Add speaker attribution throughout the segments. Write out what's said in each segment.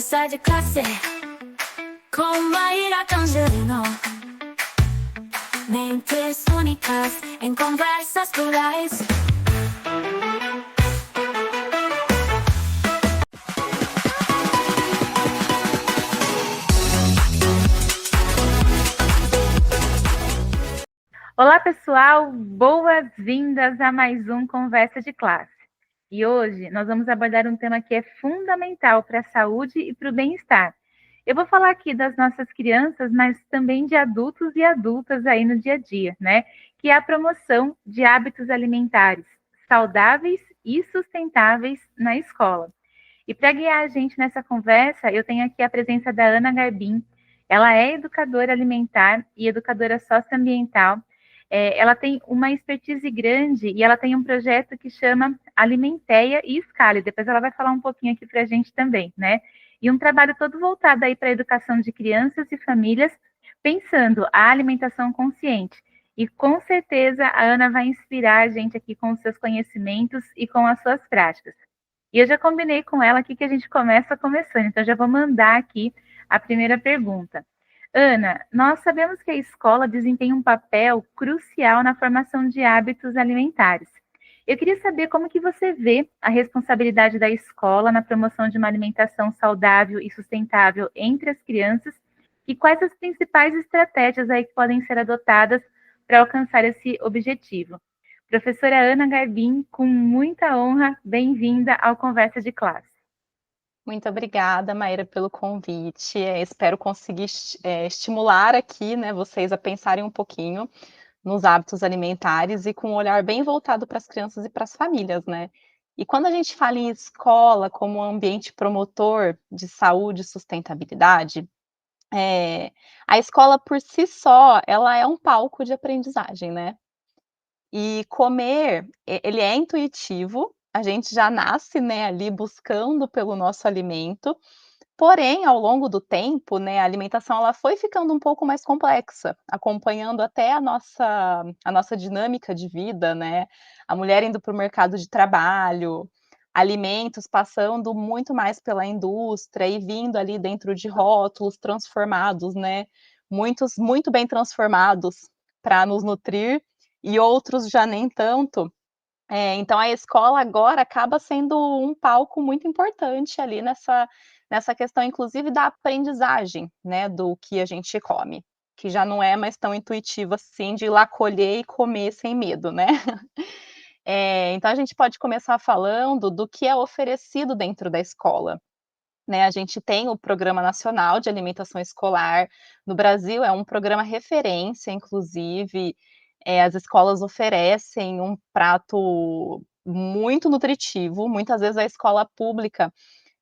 Speaker 1: Conversa de classe com Maíra Cangelino. Mentes únicas em conversas plurais.
Speaker 2: Olá, pessoal! Boas-vindas a mais um Conversa de Classe. E hoje nós vamos abordar um tema que é fundamental para a saúde e para o bem-estar. Eu vou falar aqui das nossas crianças, mas também de adultos e adultas aí no dia a dia, né? Que é a promoção de hábitos alimentares saudáveis e sustentáveis na escola. E para guiar a gente nessa conversa, eu tenho aqui a presença da Ana Garbim. Ela é educadora alimentar e educadora socioambiental. Ela tem uma expertise grande e ela tem um projeto que chama Alimenteia e Escale. Depois ela vai falar um pouquinho aqui para a gente também, né? E um trabalho todo voltado aí para a educação de crianças e famílias, pensando a alimentação consciente. E com certeza a Ana vai inspirar a gente aqui com os seus conhecimentos e com as suas práticas. E eu já combinei com ela aqui que a gente começa começando, então já vou mandar aqui a primeira pergunta. Ana, nós sabemos que a escola desempenha um papel crucial na formação de hábitos alimentares. Eu queria saber como que você vê a responsabilidade da escola na promoção de uma alimentação saudável e sustentável entre as crianças e quais as principais estratégias aí que podem ser adotadas para alcançar esse objetivo. Professora Ana Garbim, com muita honra, bem-vinda ao Conversa de Classe.
Speaker 3: Muito obrigada, Maíra, pelo convite. Espero conseguir estimular aqui, né, vocês a pensarem um pouquinho nos hábitos alimentares e com um olhar bem voltado para as crianças e para as famílias, né? E quando a gente fala em escola como um ambiente promotor de saúde e sustentabilidade, a escola por si só, ela é um palco de aprendizagem, né? E comer, ele é intuitivo, a gente já nasce, né, ali buscando pelo nosso alimento, porém, ao longo do tempo, né, a alimentação ela foi ficando um pouco mais complexa, acompanhando até a nossa dinâmica de vida, né, a mulher indo para o mercado de trabalho, alimentos passando muito mais pela indústria e vindo ali dentro de rótulos transformados, né, muitos muito bem transformados para nos nutrir, e outros já nem tanto. Então a escola agora acaba sendo um palco muito importante ali nessa questão, inclusive, da aprendizagem, né, do que a gente come, que já não é mais tão intuitivo assim de ir lá colher e comer sem medo, né. Então a gente pode começar falando do que é oferecido dentro da escola, né. A gente tem o Programa Nacional de Alimentação Escolar, no Brasil é um programa referência, inclusive, as escolas oferecem um prato muito nutritivo, muitas vezes a escola pública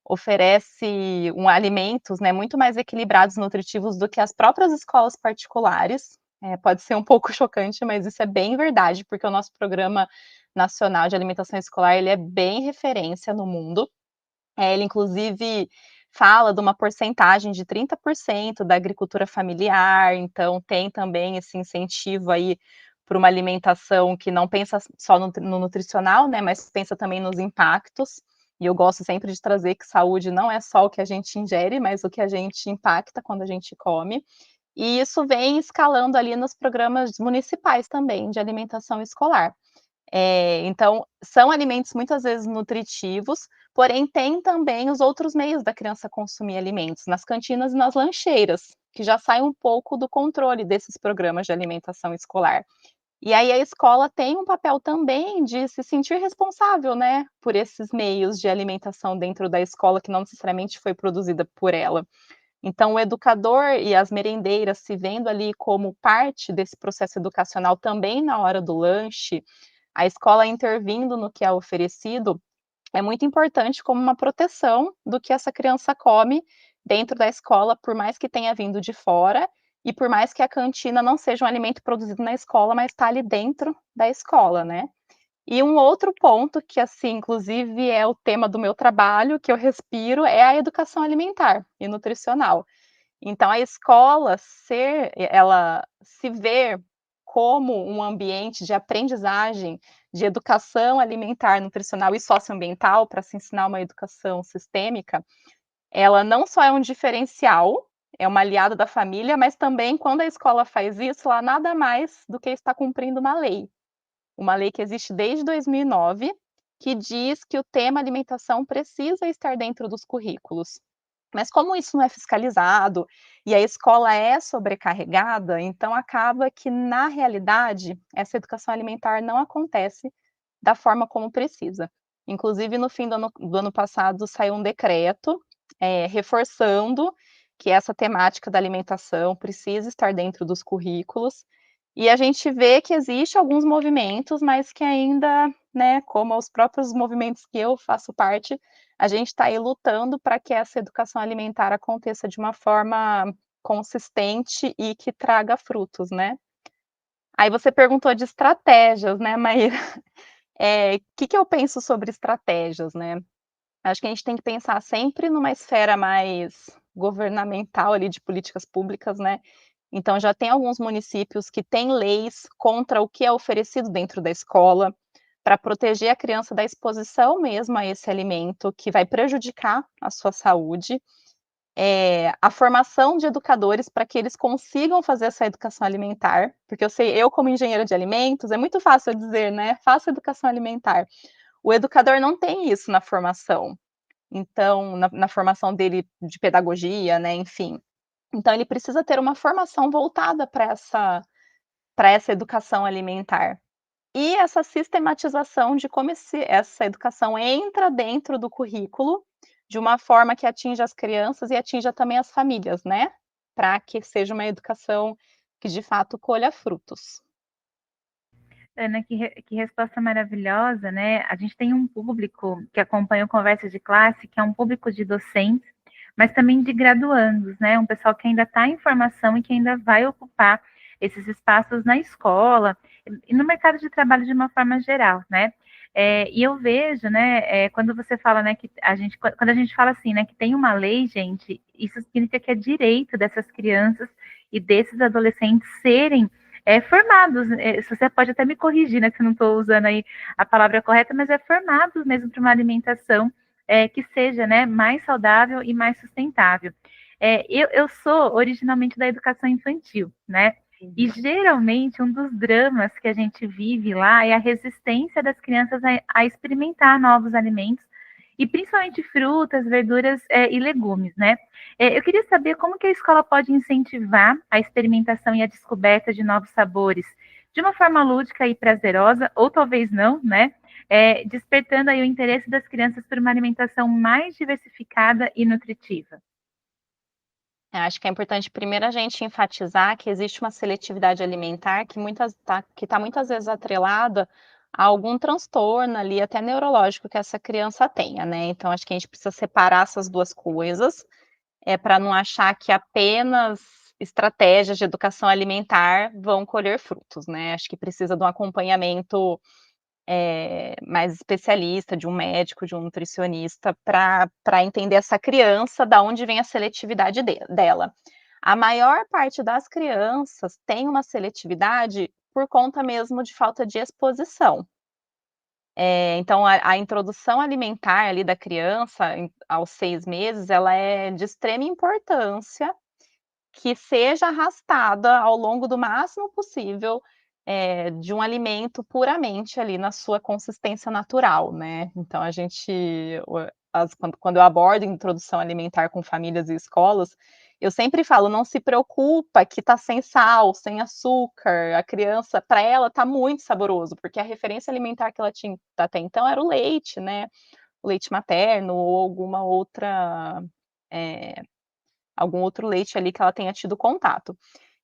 Speaker 3: oferece alimentos, né, muito mais equilibrados, nutritivos do que as próprias escolas particulares. Pode ser um pouco chocante, mas isso é bem verdade, porque o nosso Programa Nacional de Alimentação Escolar, ele é bem referência no mundo. Ele inclusive fala de uma porcentagem de 30% da agricultura familiar, então tem também esse incentivo aí para uma alimentação que não pensa só no nutricional, né, mas pensa também nos impactos. E eu gosto sempre de trazer que saúde não é só o que a gente ingere, mas o que a gente impacta quando a gente come. E isso vem escalando ali nos programas municipais também de alimentação escolar. Então, são alimentos muitas vezes nutritivos, porém tem também os outros meios da criança consumir alimentos, nas cantinas e nas lancheiras, que já sai um pouco do controle desses programas de alimentação escolar. E aí a escola tem um papel também de se sentir responsável, né, por esses meios de alimentação dentro da escola que não necessariamente foi produzida por ela. Então o educador e as merendeiras se vendo ali como parte desse processo educacional também na hora do lanche, a escola intervindo no que é oferecido, é muito importante como uma proteção do que essa criança come dentro da escola, por mais que tenha vindo de fora e por mais que a cantina não seja um alimento produzido na escola, mas está ali dentro da escola, né. E um outro ponto que, assim, inclusive é o tema do meu trabalho, que eu respiro, é a educação alimentar e nutricional. Então a escola ela se ver como um ambiente de aprendizagem, de educação alimentar, nutricional e socioambiental, para se ensinar uma educação sistêmica, ela não só é um diferencial, é uma aliada da família, mas também quando a escola faz isso, ela nada mais do que está cumprindo uma lei que existe desde 2009, que diz que o tema alimentação precisa estar dentro dos currículos. Mas como isso não é fiscalizado e a escola é sobrecarregada, então acaba que, na realidade, essa educação alimentar não acontece da forma como precisa. Inclusive, no fim do ano passado, saiu um decreto, reforçando que essa temática da alimentação precisa estar dentro dos currículos, e a gente vê que existe alguns movimentos, mas que ainda, né, como os próprios movimentos que eu faço parte, a gente está aí lutando para que essa educação alimentar aconteça de uma forma consistente e que traga frutos, né. Aí você perguntou de estratégias, né, Maíra. Que eu penso sobre estratégias, né? Acho que a gente tem que pensar sempre numa esfera mais governamental ali de políticas públicas, né? Então já tem alguns municípios que têm leis contra o que é oferecido dentro da escola, para proteger a criança da exposição mesmo a esse alimento que vai prejudicar a sua saúde. A formação de educadores para que eles consigam fazer essa educação alimentar, porque eu como engenheira de alimentos, é muito fácil eu dizer, né, faça educação alimentar. O educador não tem isso na formação, então na formação dele de pedagogia, né, enfim. Então ele precisa ter uma formação voltada para essa educação alimentar. E essa sistematização de como essa educação entra dentro do currículo, de uma forma que atinja as crianças e atinja também as famílias, né, para que seja uma educação que de fato colha frutos.
Speaker 2: Ana, que resposta maravilhosa, né? A gente tem um público que acompanha o Conversa de Classe, que é um público de docentes, mas também de graduandos, né? Um pessoal que ainda está em formação e que ainda vai ocupar esses espaços na escola e no mercado de trabalho de uma forma geral, né? E eu vejo, né, quando você fala, né, quando a gente fala assim, né, que tem uma lei, gente, isso significa que é direito dessas crianças e desses adolescentes serem formados, você pode até me corrigir, né, se não estou usando aí a palavra correta, mas formados mesmo para uma alimentação que seja, né, mais saudável e mais sustentável. Eu sou originalmente da educação infantil, né? E geralmente um dos dramas que a gente vive lá é a resistência das crianças a experimentar novos alimentos e principalmente frutas, verduras e legumes, né? Eu queria saber como que a escola pode incentivar a experimentação e a descoberta de novos sabores de uma forma lúdica e prazerosa, ou talvez não, né? Despertando aí o interesse das crianças por uma alimentação mais diversificada e nutritiva.
Speaker 3: Acho que é importante primeiro a gente enfatizar que existe uma seletividade alimentar que tá muitas vezes atrelada a algum transtorno ali, até neurológico que essa criança tenha, né. Então acho que a gente precisa separar essas 2 coisas, para não achar que apenas estratégias de educação alimentar vão colher frutos, né. Acho que precisa de um acompanhamento mais especialista, de um médico, de um nutricionista, para entender essa criança, da onde vem a seletividade dela. A maior parte das crianças tem uma seletividade por conta mesmo de falta de exposição. Então a introdução alimentar ali da criança aos 6 meses, ela é de extrema importância que seja arrastada ao longo do máximo possível, de um alimento puramente ali na sua consistência natural, né. Então a gente o as quando eu abordo introdução alimentar com famílias e escolas, eu sempre falo: "Não se preocupa que tá sem sal, sem açúcar, a criança para ela tá muito saboroso", porque a referência alimentar que ela tinha até então era o leite, né, o leite materno ou eh algum outro leite ali que ela tenha tido contato.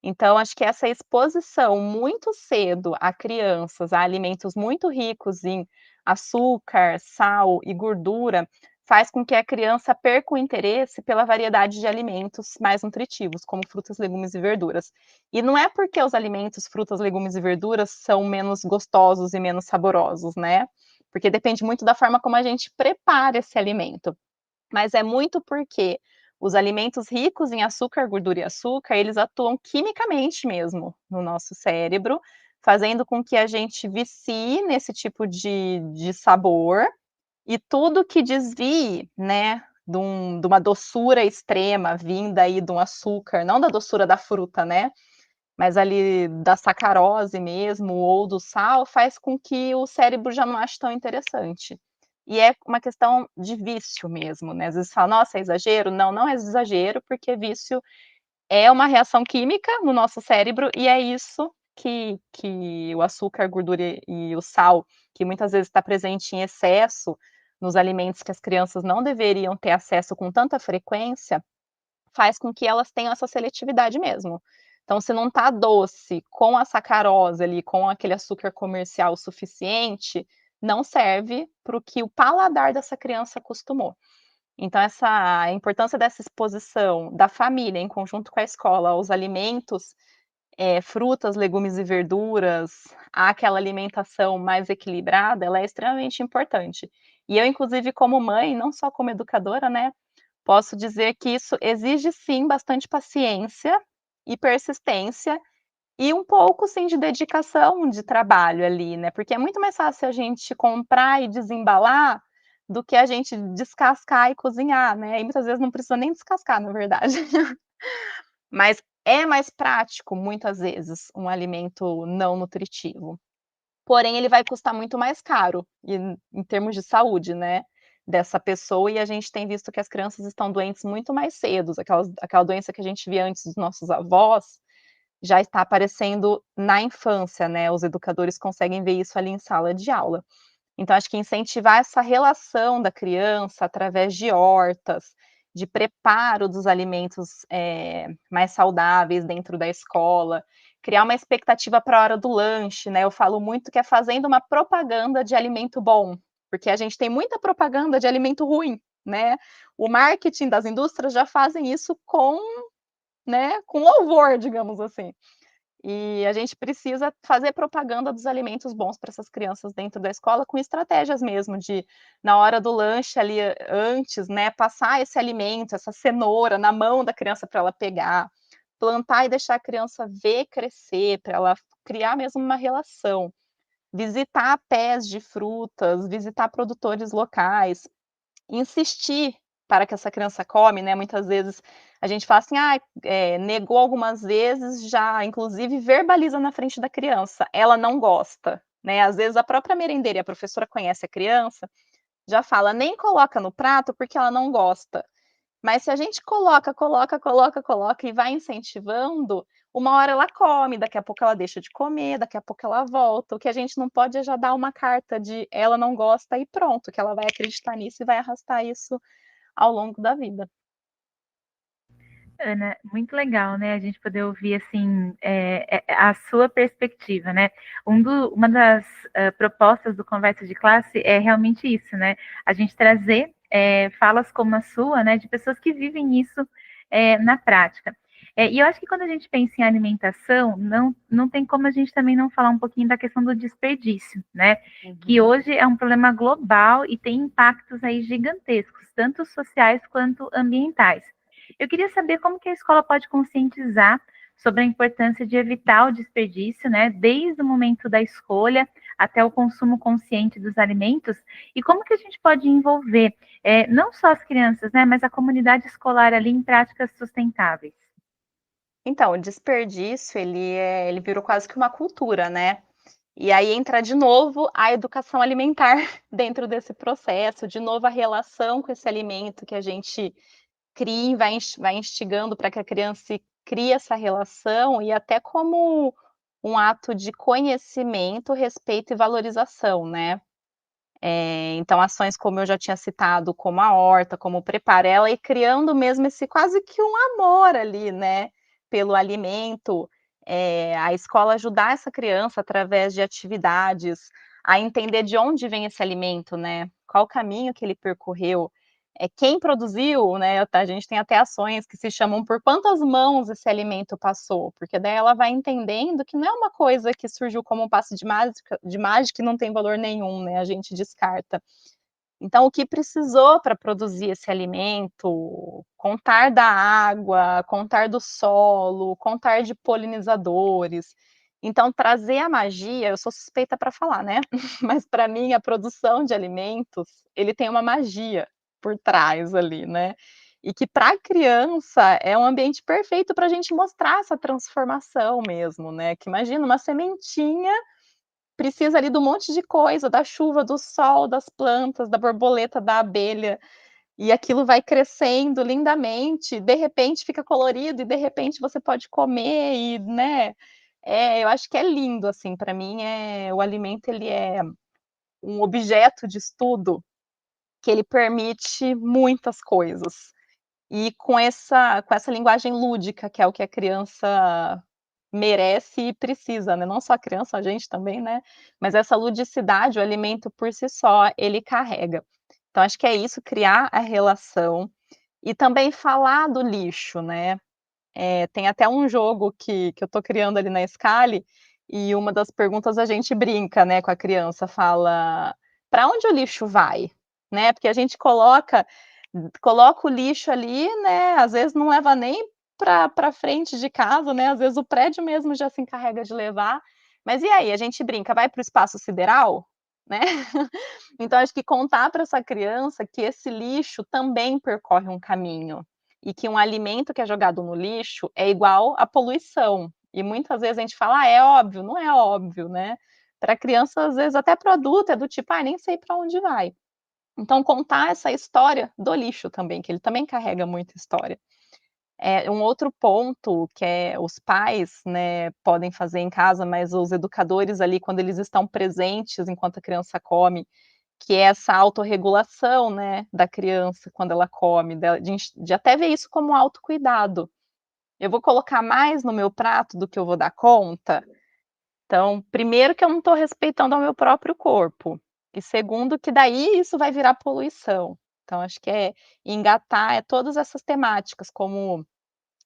Speaker 3: Então, acho que essa exposição muito cedo a crianças a alimentos muito ricos em açúcar, sal e gordura, faz com que a criança perca o interesse pela variedade de alimentos mais nutritivos, como frutas, legumes e verduras. E não é porque os alimentos, frutas, legumes e verduras são menos gostosos e menos saborosos, né? Porque depende muito da forma como a gente prepara esse alimento. Mas é muito porque os alimentos ricos em açúcar, gordura e açúcar, eles atuam quimicamente mesmo no nosso cérebro, fazendo com que a gente vicie nesse tipo de sabor, e tudo que desvie, né, de uma doçura extrema vinda aí de um açúcar, não da doçura da fruta, né, mas ali da sacarose mesmo ou do sal, faz com que o cérebro já não ache tão interessante. E é uma questão de vício mesmo, né, às vezes fala: "Nossa, é exagero?". Não, não é exagero, porque vício é uma reação química no nosso cérebro e é isso que o açúcar, a gordura e o sal, que muitas vezes está presente em excesso nos alimentos que as crianças não deveriam ter acesso com tanta frequência, faz com que elas tenham essa seletividade mesmo. Então, se não está doce com a sacarose ali, com aquele açúcar comercial suficiente, não serve para o que o paladar dessa criança acostumou. Então essa a importância dessa exposição da família em conjunto com a escola aos alimentos, frutas, legumes e verduras, àquela alimentação mais equilibrada, ela é extremamente importante. E eu inclusive como mãe, não só como educadora, né, posso dizer que isso exige sim bastante paciência e persistência, e um pouco sim de dedicação de trabalho ali, né, porque é muito mais fácil a gente comprar e desembalar, do que a gente descascar e cozinhar, né, e muitas vezes não precisa nem descascar na verdade. Mas é mais prático, muitas vezes, um alimento não nutritivo. Porém, ele vai custar muito mais caro, e em termos de saúde, né, dessa pessoa, e a gente tem visto que as crianças estão doentes muito mais cedo, aquela doença que a gente via antes dos nossos avós, já está aparecendo na infância, né, os educadores conseguem ver isso ali em sala de aula. Então acho que incentivar essa relação da criança através de hortas, de preparo dos alimentos, mais saudáveis dentro da escola, criar uma expectativa para a hora do lanche, né, eu falo muito que é fazendo uma propaganda de alimento bom, porque a gente tem muita propaganda de alimento ruim, né, o marketing das indústrias já fazem isso com, né, com louvor, digamos assim. E a gente precisa fazer propaganda dos alimentos bons para essas crianças dentro da escola, com estratégias mesmo de, na hora do lanche ali, antes, né, passar esse alimento, essa cenoura na mão da criança para ela pegar, plantar e deixar a criança ver crescer, para ela criar mesmo uma relação. Visitar pés de frutas, visitar produtores locais, insistir para que essa criança come, né, muitas vezes a gente fala assim: "Ah, negou algumas vezes", já inclusive verbaliza na frente da criança, ela não gosta, né, às vezes a própria merendeira e a professora conhece a criança, já fala: "Nem coloca no prato porque ela não gosta". Mas se a gente coloca, coloca, coloca, coloca e vai incentivando, uma hora ela come, daqui a pouco ela deixa de comer, daqui a pouco ela volta. O que a gente não pode é já dar uma carta de ela não gosta e pronto, que ela vai acreditar nisso e vai arrastar isso ao longo da vida.
Speaker 2: Ana, muito legal, né, a gente poder ouvir, assim, a sua perspectiva, né. Uma das, propostas do Conversa de Classe é realmente isso, né, a gente trazer, falas como a sua, né, de pessoas que vivem isso, na prática. E eu acho que quando a gente pensa em alimentação, não tem como a gente também não falar um pouquinho da questão do desperdício, né, que
Speaker 3: Uhum.
Speaker 2: hoje é um problema global e tem impactos aí gigantescos, tanto sociais quanto ambientais. Eu queria saber como que a escola pode conscientizar sobre a importância de evitar o desperdício, né, desde o momento da escolha até o consumo consciente dos alimentos, e como que a gente pode envolver não só as crianças, né, mas a comunidade escolar ali em práticas sustentáveis.
Speaker 3: Então, o desperdício ele virou quase que uma cultura, né. E aí entra de novo a educação alimentar dentro desse processo, de novo a relação com esse alimento que a gente cria e vai instigando para que a criança crie essa relação e até como um ato de conhecimento, respeito e valorização, né. Então ações como eu já tinha citado, como a horta, como o preparo, ela ir criando mesmo esse quase que um amor ali, né, pelo alimento, a escola ajudar essa criança através de atividades, a entender de onde vem esse alimento, né, qual o caminho que ele percorreu, quem produziu, né, a gente tem até ações que se chamam por quantas mãos esse alimento passou, porque daí ela vai entendendo que não é uma coisa que surgiu como um passe de mágica e não tem valor nenhum, né, a gente descarta. Então o que precisou para produzir esse alimento, contar da água, contar do solo, contar de polinizadores. Então trazer a magia, eu sou suspeita para falar, né, mas para mim a produção de alimentos, ele tem uma magia por trás ali, né. E que para a criança é um ambiente perfeito para a gente mostrar essa transformação mesmo, né, que imagina uma sementinha precisa ali de um monte de coisa, da chuva, do sol, das plantas, da borboleta, da abelha, e aquilo vai crescendo lindamente, de repente fica colorido e de repente você pode comer e, né, eu acho que é lindo, assim, para mim o alimento ele é um objeto de estudo que ele permite muitas coisas. E com essa linguagem lúdica, que é o que a criança merece e precisa, né, não só a criança, a gente também, né, mas essa ludicidade, o alimento por si só, ele carrega. Então acho que é isso, criar a relação e também falar do lixo, né. Tem até um jogo que eu tô criando ali na Scale, e uma das perguntas a gente brinca, né, com a criança, fala: "Pra onde o lixo vai?", né, porque a gente coloca o lixo ali, né, às vezes não leva nem pra frente de casa, né, às vezes o prédio mesmo já se encarrega de levar, mas e aí, a gente brinca, vai para o espaço sideral? Né. Então acho que contar para essa criança que esse lixo também percorre um caminho, e que um alimento que é jogado no lixo é igual à poluição. E muitas vezes a gente fala: "Ah, é óbvio", não é óbvio, né. Pra criança, às vezes até para o adulto é do tipo: "Ah, nem sei para onde vai". Então contar essa história do lixo também, que ele também carrega muita história. Um outro ponto que os pais, né, podem fazer em casa, mas os educadores ali, quando eles estão presentes enquanto a criança come, que é essa autorregulação, né, da criança quando ela come, dela de até ver isso como autocuidado. Eu vou colocar mais no meu prato do que eu vou dar conta? Então, primeiro que eu não estou respeitando ao meu próprio corpo, e segundo que daí isso vai virar poluição. Então acho que engatar todas essas temáticas, como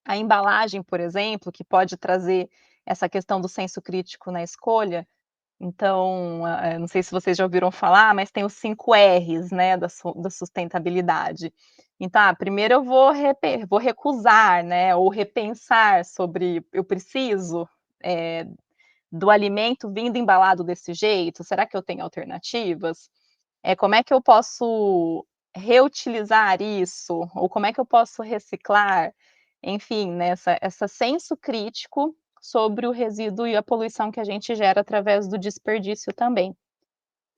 Speaker 3: a embalagem, por exemplo, que pode trazer essa questão do senso crítico na escolha. Então, não sei se vocês já ouviram falar, mas tem os 5 R's, né, da sustentabilidade. Então, primeiro eu vou recusar, né, ou repensar sobre eu preciso, eh, do alimento vindo embalado desse jeito? Será que eu tenho alternativas? Como é que eu posso reutilizar isso? Ou como é que eu posso reciclar? Enfim, né, essa senso crítico sobre o resíduo e a poluição que a gente gera através do desperdício também.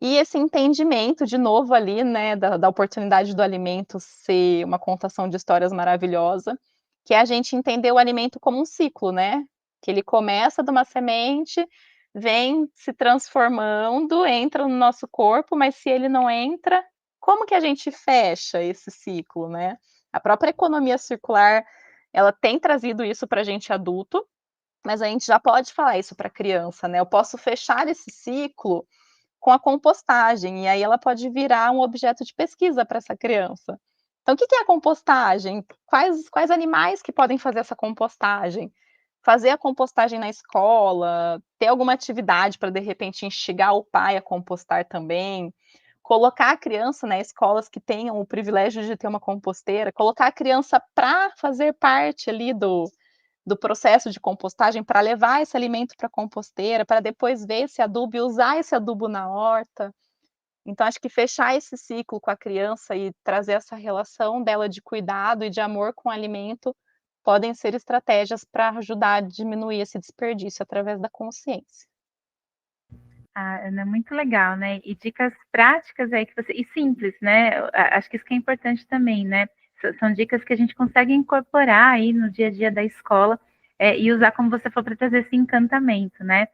Speaker 3: E esse entendimento, de novo ali, né, da oportunidade do alimento ser uma contação de histórias maravilhosa, que é a gente entender o alimento como um ciclo, né, que ele começa de uma semente, vem se transformando, entra no nosso corpo, mas se ele não entra, como que a gente fecha esse ciclo, né? A própria economia circular, ela tem trazido isso para a gente adulto, mas a gente já pode falar isso para a criança, né, eu posso fechar esse ciclo com a compostagem, e aí ela pode virar um objeto de pesquisa para essa criança. Então, o que que é a compostagem? Quais animais que podem fazer essa compostagem? Fazer a compostagem na escola, ter alguma atividade para, de repente, instigar o pai a compostar também, colocar a criança, né, escolas que tenham o privilégio de ter uma composteira, colocar a criança para fazer parte ali do processo de compostagem, para levar esse alimento para a composteira, para depois ver esse adubo e usar esse adubo na horta. Então acho que fechar esse ciclo com a criança e trazer essa relação dela de cuidado e de amor com o alimento, podem ser estratégias para ajudar a diminuir esse desperdício através da consciência.
Speaker 2: Ah, Ana, muito legal, né? E dicas práticas aí que você. E simples, né? Acho que isso que é importante também, né? São dicas que a gente consegue incorporar aí no dia a dia da escola e usar, como você falou, para trazer esse encantamento, né?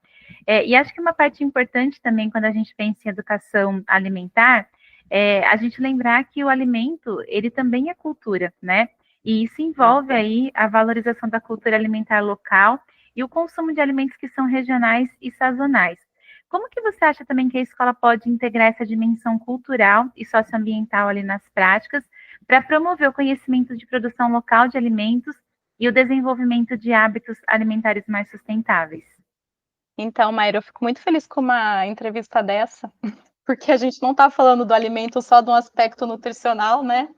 Speaker 2: E acho que uma parte importante também, quando a gente pensa em educação alimentar, é a gente lembrar que o alimento, ele também é cultura, né? E isso envolve aí a valorização da cultura alimentar local e o consumo de alimentos que são regionais e sazonais. Como que você acha também que a escola pode integrar essa dimensão cultural e socioambiental ali nas práticas para promover o conhecimento de produção local de alimentos e o desenvolvimento de hábitos alimentares mais sustentáveis?
Speaker 3: Então, Maíra, eu fico muito feliz com uma entrevista dessa, porque a gente não está falando do alimento só de um aspecto nutricional, né?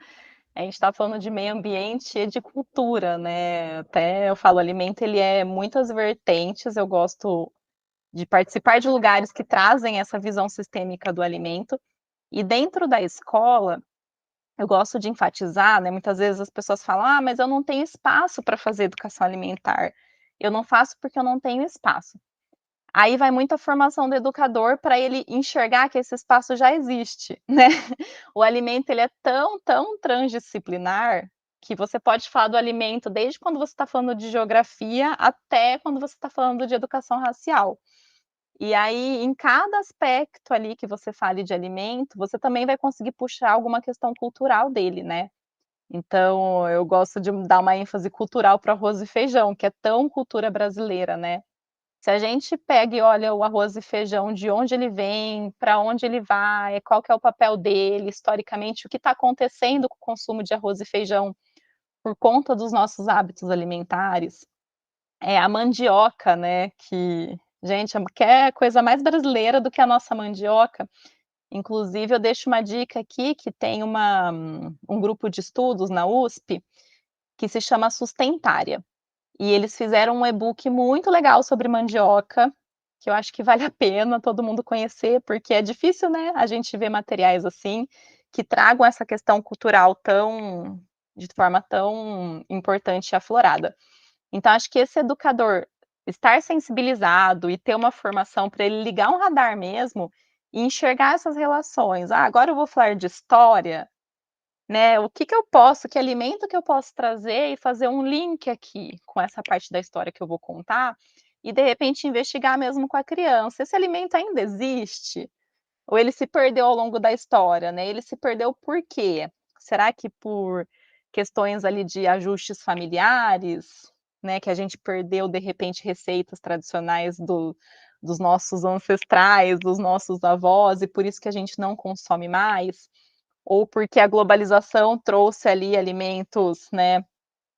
Speaker 3: A gente está falando de meio ambiente e de cultura, né? Até eu falo, o alimento ele é muitas vertentes. Eu gosto de participar de lugares que trazem essa visão sistêmica do alimento. E dentro da escola, eu gosto de enfatizar, né, muitas vezes as pessoas falam: "Ah, mas eu não tenho espaço para fazer educação alimentar. Eu não faço porque eu não tenho espaço". Aí vai muito a formação do educador para ele enxergar que esse espaço já existe, né. O alimento ele é tão, tão transdisciplinar, que você pode falar do alimento desde quando você está falando de geografia, até quando você está falando de educação racial. E aí, em cada aspecto ali que você fale de alimento, você também vai conseguir puxar alguma questão cultural dele, né. Então eu gosto de dar uma ênfase cultural para o arroz e feijão, que é tão cultura brasileira, né. Se a gente pega e olha o arroz e feijão, de onde ele vem, para onde ele vai, qual que é o papel dele, historicamente, o que está acontecendo com o consumo de arroz e feijão por conta dos nossos hábitos alimentares, é a mandioca, né, que gente, quer coisa mais brasileira do que a nossa mandioca. Inclusive eu deixo uma dica aqui que tem um grupo de estudos na USP, que se chama Sustentária. E eles fizeram um e-book muito legal sobre mandioca, que eu acho que vale a pena todo mundo conhecer, porque é difícil, né, a gente ver materiais assim, que tragam essa questão cultural tão de forma tão importante e aflorada. Então acho que esse educador estar sensibilizado e ter uma formação para ele ligar um radar mesmo, e enxergar essas relações. "Ah, agora eu vou falar de história, né, o que que eu posso que alimento que eu posso trazer e fazer um link aqui com essa parte da história que eu vou contar, e de repente investigar mesmo com a criança. Esse alimento ainda existe? Ou ele se perdeu ao longo da história, né, ele se perdeu por quê? Será que por questões ali de ajustes familiares, né, que a gente perdeu de repente receitas tradicionais dos nossos ancestrais, dos nossos avós e por isso que a gente não consome mais? Ou porque a globalização trouxe ali alimentos, né,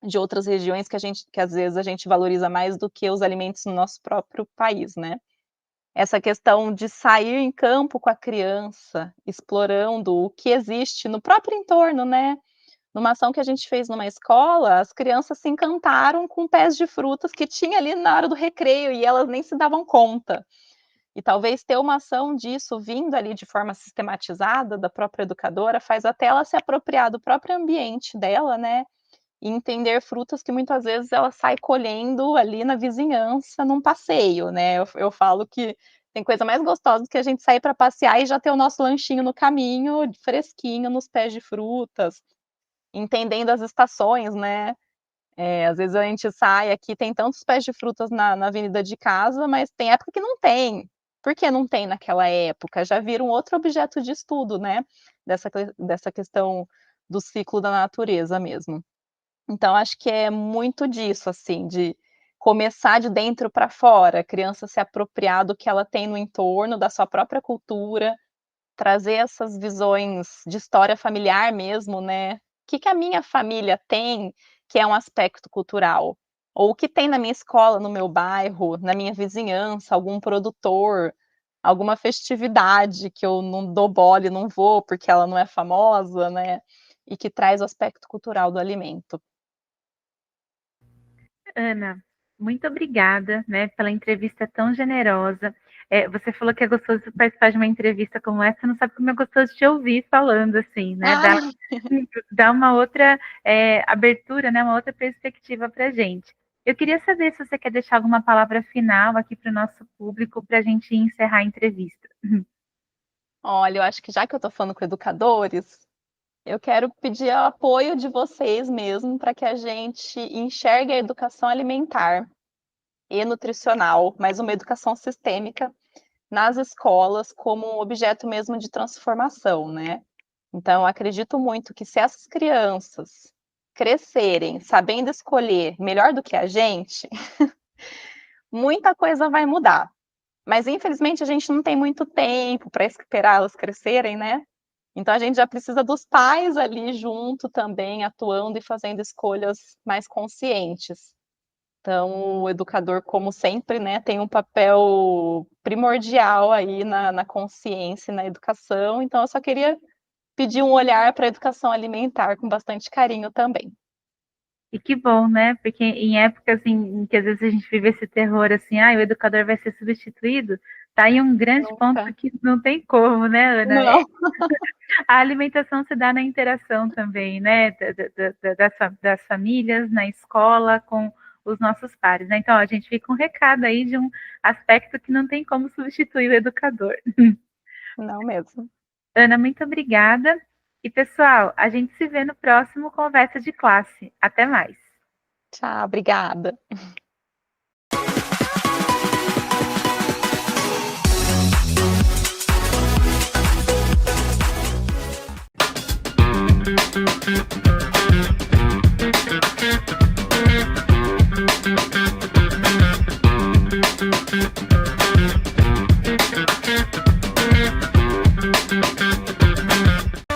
Speaker 3: de outras regiões que às vezes a gente valoriza mais do que os alimentos no nosso próprio país, né. Essa questão de sair em campo com a criança, explorando o que existe no próprio entorno, né. Numa ação que a gente fez numa escola, as crianças se encantaram com pés de frutas que tinha ali na hora do recreio e elas nem se davam conta. E talvez ter uma ação disso vindo ali de forma sistematizada da própria educadora, faz até ela se apropriar do próprio ambiente dela, né, e entender frutas que muitas vezes ela sai colhendo ali na vizinhança num passeio, né. Eu falo que tem coisa mais gostosa do que a gente sair para passear e já ter o nosso lanchinho no caminho, fresquinho nos pés de frutas, entendendo as estações, né. Às vezes a gente sai aqui, tem tantos pés de frutas na avenida de casa, mas tem época que não tem. Por que não tem naquela época? Já vira um outro objeto de estudo, né, dessa questão do ciclo da natureza mesmo. Então acho que é muito disso, assim, de começar de dentro para fora, a criança se apropriar do que ela tem no entorno, da sua própria cultura, trazer essas visões de história familiar mesmo, né. O que que a minha família tem, que é um aspecto cultural? Ou o que tem na minha escola, no meu bairro, na minha vizinhança, algum produtor, alguma festividade que eu não dou bola e não vou, porque ela não é famosa, né, e que traz o aspecto cultural do alimento.
Speaker 2: Ana, muito obrigada, né, pela entrevista tão generosa. Você falou que é gostoso participar de uma entrevista como essa, não sabe como é gostoso te ouvir falando assim, né?
Speaker 3: Ai.
Speaker 2: Dá uma outra abertura, né, uma outra perspectiva para a gente. Eu queria saber se você quer deixar alguma palavra final aqui para o nosso público para a gente encerrar a entrevista.
Speaker 3: Olha, eu acho que já que eu estou falando com educadores, eu quero pedir o apoio de vocês mesmo, para que a gente enxergue a educação alimentar e nutricional, mas uma educação sistêmica nas escolas como um objeto mesmo de transformação, né. Então eu acredito muito que se essas crianças crescerem sabendo escolher melhor do que a gente, muita coisa vai mudar. Mas infelizmente a gente não tem muito tempo para esperar elas crescerem, né. Então a gente já precisa dos pais ali junto também, atuando e fazendo escolhas mais conscientes. Então o educador, como sempre, né, tem um papel primordial aí na consciência e na educação, então eu só queria pedir um olhar para a educação alimentar com bastante carinho também.
Speaker 2: E que bom, né? Porque em épocas em que às vezes a gente vive esse terror assim, o educador vai ser substituído, tá aí um grande ponto
Speaker 3: Nunca.
Speaker 2: que não tem como, né, Ana?
Speaker 3: Não.
Speaker 2: A alimentação se dá na interação também, né? Das famílias, na escola, com os nossos pares, né? Então, a gente fica um recado aí de um aspecto que não tem como substituir o educador.
Speaker 3: Não mesmo.
Speaker 2: Ana, muito obrigada. E, pessoal, a gente se vê no próximo Conversa de Classe. Até mais.
Speaker 3: Tchau, obrigada.